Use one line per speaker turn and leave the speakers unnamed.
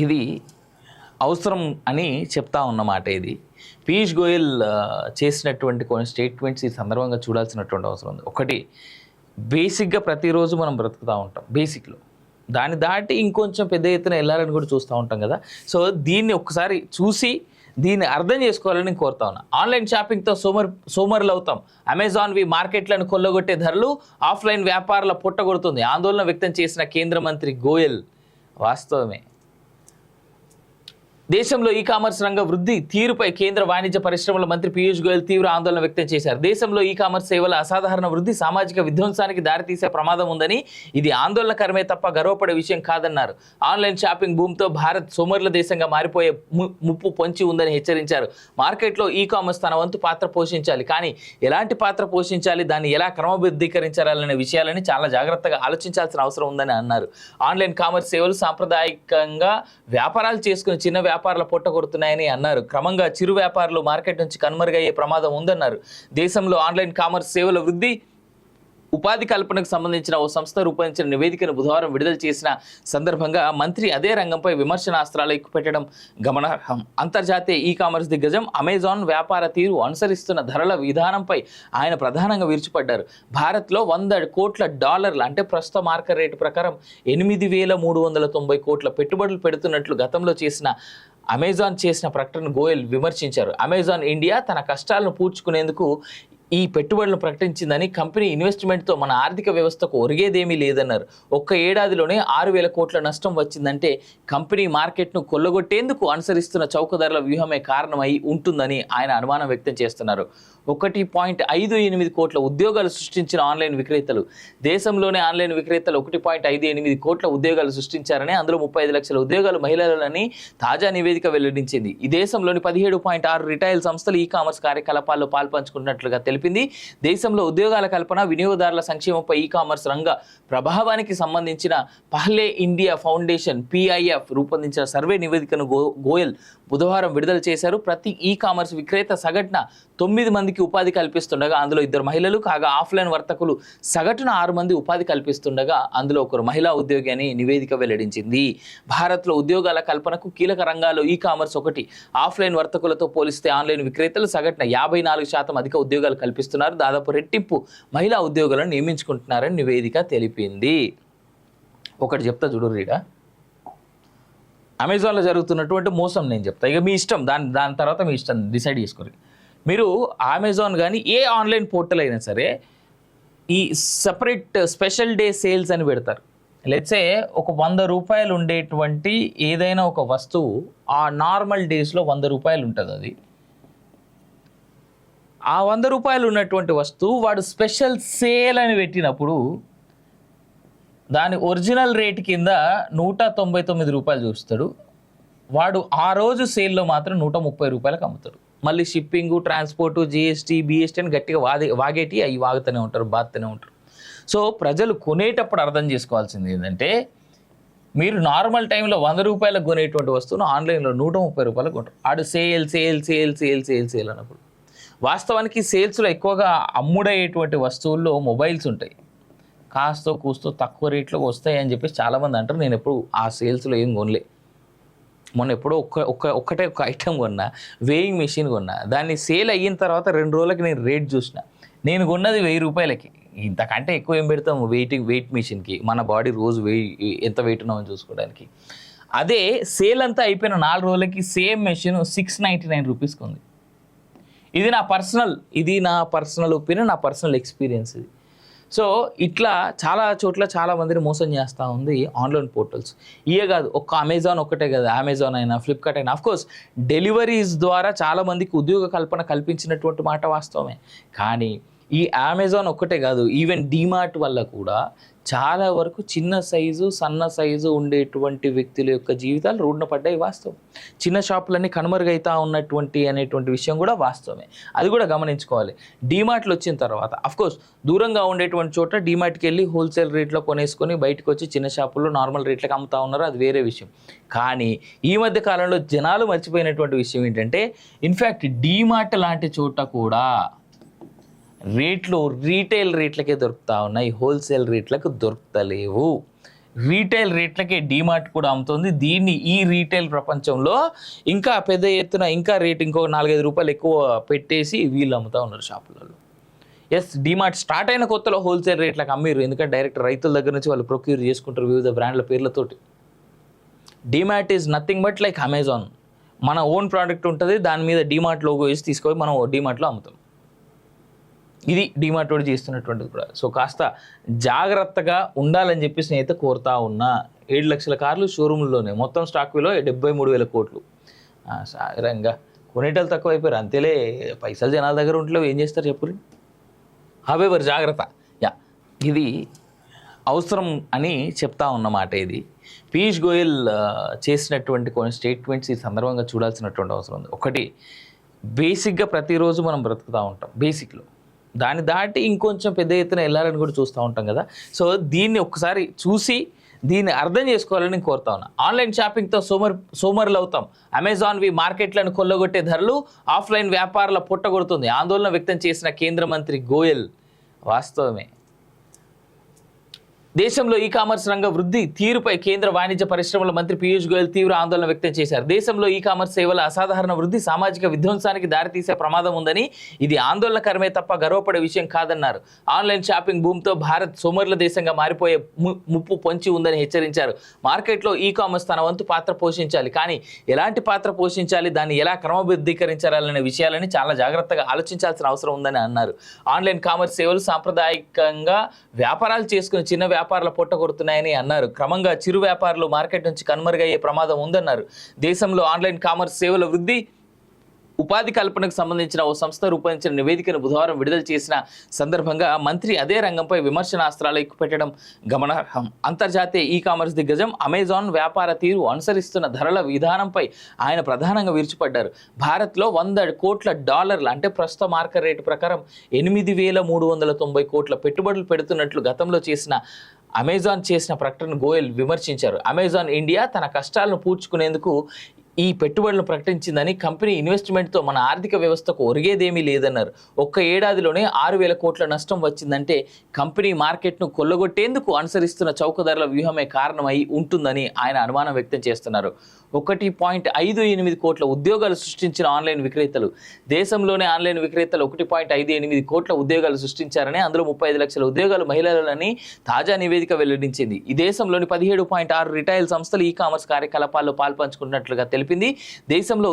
ఇది అవసరం అని చెప్తా ఉన్నమాట. ఇది పీయూష్ గోయల్ చేసినటువంటి కొన్ని స్టేట్మెంట్స్ ఈ సందర్భంగా చూడాల్సినటువంటి అవసరం ఉంది. ఒకటి, బేసిక్గా ప్రతిరోజు మనం బ్రతుకుతూ ఉంటాం బేసిక్లో, దాన్ని దాటి ఇంకొంచెం పెద్ద ఎత్తున వెళ్ళాలని కూడా చూస్తూ ఉంటాం కదా. సో దీన్ని ఒక్కసారి చూసి దీన్ని అర్థం చేసుకోవాలని కోరుతా ఉన్నా. ఆన్లైన్ షాపింగ్తో సోమరులు అవుతాం. అమెజాన్వి మార్కెట్లను కొల్లగొట్టే ధరలు ఆఫ్లైన్ వ్యాపారాల పుట్టగొడుతుంది ఆందోళన వ్యక్తం చేసిన కేంద్ర మంత్రి గోయల్. వాస్తవమే, దేశంలో ఈ కామర్స్ రంగ వృద్ధి తీరుపై కేంద్ర వాణిజ్య పరిశ్రమల మంత్రి పీయూష్ గోయల్ తీవ్ర ఆందోళన వ్యక్తం చేశారు. దేశంలో ఈ కామర్స్ సేవల అసాధారణ వృద్ధి సామాజిక విధ్వంసానికి దారితీసే ప్రమాదం ఉందని, ఇది ఆందోళనకరమే తప్ప గర్వపడే విషయం కాదన్నారు. ఆన్లైన్ షాపింగ్ భూమితో భారత్ సోమరుల దేశంగా మారిపోయే ముప్పు పొంచి ఉందని హెచ్చరించారు. మార్కెట్లో ఈ కామర్స్ తన వంతు పాత్ర పోషించాలి, కానీ ఎలాంటి పాత్ర పోషించాలి, దాన్ని ఎలా క్రమబద్ధీకరించాలనే విషయాలని చాలా జాగ్రత్తగా ఆలోచించాల్సిన అవసరం ఉందని అన్నారు. ఆన్లైన్ కామర్స్ సేవలు సాంప్రదాయకంగా వ్యాపారాలు చేసుకుని చిన్న వ్యాపారాల పొట్ట కొడుతున్నాయని అన్నారు. క్రమంగా చిరు వ్యాపారులు మార్కెట్ నుంచి కనుమరుగయ్యే ప్రమాదం ఉందన్నారు. దేశంలో ఆన్లైన్ కామర్స్ సేవల వృద్ధి ఉపాధి కల్పనకు సంబంధించిన ఓ సంస్థ రూపొందించిన నివేదికను బుధవారం విడుదల చేసిన సందర్భంగా మంత్రి అదే రంగంపై విమర్శనాస్త్రాలు ఎక్కుపెట్టడం గమనార్హం. అంతర్జాతీయ ఈ కామర్స్ దిగ్గజం అమెజాన్ వ్యాపార తీరు అనుసరిస్తున్న ధరల విధానంపై ఆయన ప్రధానంగా విరుచుపడ్డారు. భారత్లో $100 కోట్ల అంటే ప్రస్తుత మార్కెట్ రేటు ప్రకారం 8,390 కోట్ల పెట్టుబడులు పెడుతున్నట్లు గతంలో అమెజాన్ చేసిన ప్రకటన గోయల్ విమర్శించారు. అమెజాన్ ఇండియా తన కష్టాలను పూడ్చుకునేందుకు ఈ పెట్టుబడులను ప్రకటించిందని, కంపెనీ ఇన్వెస్ట్మెంట్తో మన ఆర్థిక వ్యవస్థకు ఒరిగేదేమీ లేదన్నారు. ఒక్క ఏడాదిలోనే 6,000 కోట్ల నష్టం వచ్చిందంటే కంపెనీ మార్కెట్ను కొల్లగొట్టేందుకు అనుసరిస్తున్న చౌక ధరల వ్యూహమే కారణమై ఉంటుందని ఆయన అనుమానం వ్యక్తం చేస్తున్నారు. 1.58 కోట్ల ఉద్యోగాలు సృష్టించిన ఆన్లైన్ విక్రేతలు. దేశంలోనే ఆన్లైన్ విక్రేతలు 1.58 కోట్ల ఉద్యోగాలు సృష్టించారని, అందులో 35 లక్షల ఉద్యోగాలు మహిళలని తాజా నివేదిక వెల్లడించింది. ఈ దేశంలోని 17.6 రిటైల్ సంస్థలు ఈ కామర్స్ కార్యకలాపాల్లో పాల్పంచుకున్నట్లుగా తెలిపింది. దేశంలో ఉద్యోగాల కల్పన, వినియోగదారుల సంక్షేమంపై ఈ కామర్స్ రంగ ప్రభావానికి సంబంధించిన పహ్లే ఇండియా ఫౌండేషన్ PIF రూపొందించిన సర్వే నివేదికను గోయల్ బుధవారం విడుదల చేశారు. ప్రతి ఈ కామర్స్ విక్రేత సగటున 9 మందికి ఉపాధి కల్పిస్తుండగా అందులో 2 మహిళలు, కాగా ఆఫ్లైన్ వర్తకులు సగటున 6 మంది ఉపాధి కల్పిస్తుండగా అందులో 1 మహిళా ఉద్యోగి అని నివేదిక వెల్లడించింది. భారత్లో ఉద్యోగాల కల్పనకు కీలక రంగాల్లో ఈ కామర్స్ ఒకటి. ఆఫ్లైన్ వర్తకులతో పోలిస్తే ఆన్లైన్ విక్రేతలు సగటున 54% అధిక ఉద్యోగాలు కల్పిస్తున్నారు. దాదాపు రెట్టింపు మహిళా ఉద్యోగులను నియమించుకుంటున్నారని నివేదిక తెలిపింది. ఒకటి చెప్తా చూడు రీడా, అమెజాన్లో జరుగుతున్నటువంటి మోసం నేను చెప్తా, ఇక మీ ఇష్టం, దాని తర్వాత మీ ఇష్టం డిసైడ్ చేసుకోరు. మీరు అమెజాన్ కానీ ఏ ఆన్లైన్ పోర్టల్ అయినా సరే ఈ సపరేట్ స్పెషల్ డే సేల్స్ అని పెడతారు. లెట్సే ఒక ₹100 ఉండేటువంటి ఏదైనా ఒక వస్తువు ఆ నార్మల్ డేస్లో ₹100 ఉంటుంది. అది ఆ ₹100 ఉన్నటువంటి వస్తువు వాడు స్పెషల్ సేల్ అని పెట్టినప్పుడు దాని ఒరిజినల్ రేట్ కింద ₹199 చూస్తాడు. వాడు ఆ రోజు సేల్లో మాత్రం ₹130 అమ్ముతాడు. మళ్ళీ షిప్పింగు, ట్రాన్స్పోర్టు, GST, BST అని గట్టిగా వాగేటి అవి వాగుతూనే ఉంటారు, బాగుతూనే ఉంటారు. సో ప్రజలు కొనేటప్పుడు అర్థం చేసుకోవాల్సింది ఏంటంటే, మీరు నార్మల్ టైంలో ₹100 కొనేటువంటి వస్తువును ఆన్లైన్లో ₹130 కొంటారు. ఆడు sale sale sale sale sale sale అన్నప్పుడు వాస్తవానికి సేల్స్లో ఎక్కువగా అమ్ముడయ్యేటువంటి వస్తువుల్లో మొబైల్స్ ఉంటాయి. కాస్తో కూస్తో తక్కువ రేట్లో వస్తాయి అని చెప్పేసి చాలామంది అంటారు. నేను ఎప్పుడు ఆ సేల్స్లో ఏం కొనలే. మొన్న ఎప్పుడో ఒక్కటే ఒక ఐటెం కొన్నా, వేయింగ్ మెషిన్ కొన్నా. దాన్ని సేల్ అయిన తర్వాత 2 రోజులకి నేను రేట్ చూసిన. నేను కొన్నది ₹1000. ఇంతకంటే ఎక్కువ ఏం పెడతాము వెయిట్ మెషిన్కి, మన బాడీ రోజు ఎంత వెయిట్ ఉన్నామని చూసుకోవడానికి. అదే సేల్ అంతా అయిపోయిన 4 రోజులకి సేమ్ మెషిన్ ₹699 ఉంది. ఇది నా పర్సనల్ ఒపీనియన్, నా పర్సనల్ ఎక్స్పీరియన్స్ ఇది. సో ఇట్లా చాలా చోట్ల చాలా మందిని మోసం చేస్తూ ఉంది ఆన్లైన్ పోర్టల్స్. ఇవే కాదు, ఒక్క అమెజాన్ ఒక్కటే కదా, అమెజాన్ అయినా ఫ్లిప్కార్ట్ అయినా. అఫ్కోర్స్ డెలివరీస్ ద్వారా చాలామందికి ఉద్యోగ కల్పన కల్పించినటువంటి మాట వాస్తవమే. కానీ ఈ అమెజాన్ ఒక్కటే కాదు, ఈవెన్ డీమార్ట్ వల్ల కూడా చాలా వరకు చిన్న సైజు, సన్న సైజు ఉండేటువంటి వ్యక్తుల యొక్క జీవితాలు రోడ్డున పడ్డాయి వాస్తవం. చిన్న షాపులన్నీ కనుమరుగైతా ఉన్నటువంటి అనేటువంటి విషయం కూడా వాస్తవమే. అది కూడా గమనించుకోవాలి. డీమార్ట్లు వచ్చిన తర్వాత అఫ్కోర్స్ దూరంగా ఉండేటువంటి చోట డీమార్ట్కి వెళ్ళి హోల్సేల్ రేట్లో కొనేసుకొని బయటకు వచ్చి చిన్న షాపుల్లో నార్మల్ రేట్లకు అమ్ముతా ఉన్నారు, అది వేరే విషయం. కానీ ఈ మధ్య కాలంలో జనాలు మర్చిపోయినటువంటి విషయం ఏంటంటే, ఇన్ఫ్యాక్ట్ డీమార్ట్ లాంటి చోట కూడా రేట్లు రీటైల్ రేట్లకే దొరుకుతూ ఉన్నాయి, హోల్సేల్ రేట్లకు దొరుకుతలేవు. రీటైల్ రేట్లకే డీమార్ట్ కూడా అమ్ముతుంది. దీన్ని ఈ రీటైల్ ప్రపంచంలో ఇంకా పెద్ద ఎత్తున ఇంకా రేట్ ఇంకో 4-5 రూపాయలు ఎక్కువ పెట్టేసి వీళ్ళు అమ్ముతూ ఉన్నారు షాపులలో. ఎస్, డీమార్ట్ స్టార్ట్ అయిన కొత్తలో హోల్సేల్ రేట్లకు అమ్మిరు, ఎందుకంటే డైరెక్ట్ రైతుల దగ్గర నుంచి వాళ్ళు ప్రొక్యూర్ చేసుకుంటారు వివిధ బ్రాండ్ల పేర్లతోటి. DMart is nothing but like Amazon. మన ఓన్ ప్రోడక్ట్ ఉంటుంది, దాని మీద డీమార్ట్ లోగో వేసి తీసుకొని మనం డీమార్ట్లో అమ్ముతాం. ఇది డీమార్ట్ వాడు చేస్తున్నటువంటిది కూడా. సో కాస్త జాగ్రత్తగా ఉండాలని చెప్పేసి నేనైతే కోరుతా ఉన్నా. 7 లక్షల కార్లు షోరూంలోనే, మొత్తం స్టాక్ విలువ 73,000 కోట్లు. సాగరంగా కొనేటలు తక్కువ అయిపోయారు, అంతేలే, పైసలు జనాల దగ్గర ఉంటలేవు, ఏం చేస్తారు చెప్పురి. హవెవర్ జాగ్రత్త, యా, ఇది అవసరం అని చెప్తా ఉన్నమాట. ఇది పీయూష్ గోయల్ చేసినటువంటి కొన్ని స్టేట్మెంట్స్ ఈ సందర్భంగా చూడాల్సినటువంటి అవసరం ఉంది. ఒకటి, బేసిక్గా ప్రతిరోజు మనం బ్రతుకుతూ ఉంటాం బేసిక్లో, దాన్ని దాటి ఇంకొంచెం పెద్ద ఎత్తున వెళ్ళాలని కూడా చూస్తూ ఉంటాం కదా. సో దీన్ని ఒక్కసారి చూసి దీన్ని అర్థం చేసుకోవాలని నేను కోరుతా ఉన్నా. ఆన్లైన్ షాపింగ్తో సోమరులు అవుతాం, అమెజాన్వి మార్కెట్లను కొల్లగొట్టే ధరలు ఆఫ్లైన్ వ్యాపారుల పుట్టగొడుతుంది, ఆందోళన వ్యక్తం చేసిన కేంద్ర మంత్రి గోయల్. వాస్తవమే, దేశంలో ఈ కామర్స్ రంగ వృద్ధి తీరుపై కేంద్ర వాణిజ్య పరిశ్రమల మంత్రి పీయూష్ గోయల్ తీవ్ర ఆందోళన వ్యక్తం చేశారు. దేశంలో ఈ కామర్స్ సేవల అసాధారణ వృద్ధి సామాజిక విధ్వంసానికి దారితీసే ప్రమాదం ఉందని, ఇది ఆందోళనకరమే తప్ప గర్వపడే విషయం కాదన్నారు. ఆన్లైన్ షాపింగ్ భూమితో భారత్ సోమరుల దేశంగా మారిపోయే ముప్పు పొంచి ఉందని హెచ్చరించారు. మార్కెట్లో ఈ కామర్స్ తన వంతు పాత్ర పోషించాలి, కానీ ఎలాంటి పాత్ర పోషించాలి, దాన్ని ఎలా క్రమబద్ధీకరించాలనే విషయాలని చాలా జాగ్రత్తగా ఆలోచించాల్సిన అవసరం ఉందని అన్నారు. ఆన్లైన్ కామర్స్ సేవలు సాంప్రదాయకంగా వ్యాపారాలు చేసుకుని చిన్న వ్యాపారాల పొట్టగొడుతున్నాయని అన్నారు. క్రమంగా చిరు వ్యాపారులు మార్కెట్ నుంచి కనుమరుగయ్యే ప్రమాదం ఉందన్నారు. దేశంలో ఆన్లైన్ కామర్స్ సేవల వృద్ధి ఉపాధి కల్పనకు సంబంధించిన ఓ సంస్థ రూపొందించిన నివేదికను బుధవారం విడుదల చేసిన సందర్భంగా మంత్రి అదే రంగంపై విమర్శనాస్త్రాలు ఎక్కుపెట్టడం గమనార్హం. అంతర్జాతీయ ఈ కామర్స్ దిగ్గజం అమెజాన్ వ్యాపార తీరు, అనుసరిస్తున్న ధరల విధానంపై ఆయన ప్రధానంగా విరుచుపడ్డారు. భారత్లో $100 కోట్ల, అంటే ప్రస్తుత మార్కెట్ రేటు ప్రకారం 8,390 కోట్ల పెట్టుబడులు పెడుతున్నట్లు గతంలో అమెజాన్ చేసిన ప్రకటన గోయల్ విమర్శించారు. అమెజాన్ ఇండియా తన కష్టాలను పూడ్చుకునేందుకు ఈ పెట్టుబడులను ప్రకటించిందని, కంపెనీ ఇన్వెస్ట్మెంట్తో మన ఆర్థిక వ్యవస్థకు ఒరిగేదేమీ లేదన్నారు. ఒక్క ఏడాదిలోనే 6,000 కోట్ల నష్టం వచ్చిందంటే కంపెనీ మార్కెట్ను కొల్లగొట్టేందుకు అనుసరిస్తున్న చౌక ధరల వ్యూహమే కారణమై ఉంటుందని ఆయన అనుమానం వ్యక్తం చేస్తున్నారు. 1.58 కోట్ల ఉద్యోగాలు సృష్టించిన ఆన్లైన్ విక్రేతలు, దేశంలోనే ఆన్లైన్ విక్రేతలు 1.58 కోట్ల ఉద్యోగాలు సృష్టించారని, అందులో 35 లక్షల ఉద్యోగాలు మహిళలని తాజా నివేదిక వెల్లడించింది. ఈ దేశంలోని 17.6 రిటైల్ సంస్థలు ఈ కామర్స్ కార్యకలాపాల్లో పాల్పంచుకున్నట్లుగా తెలిపింది. దేశంలో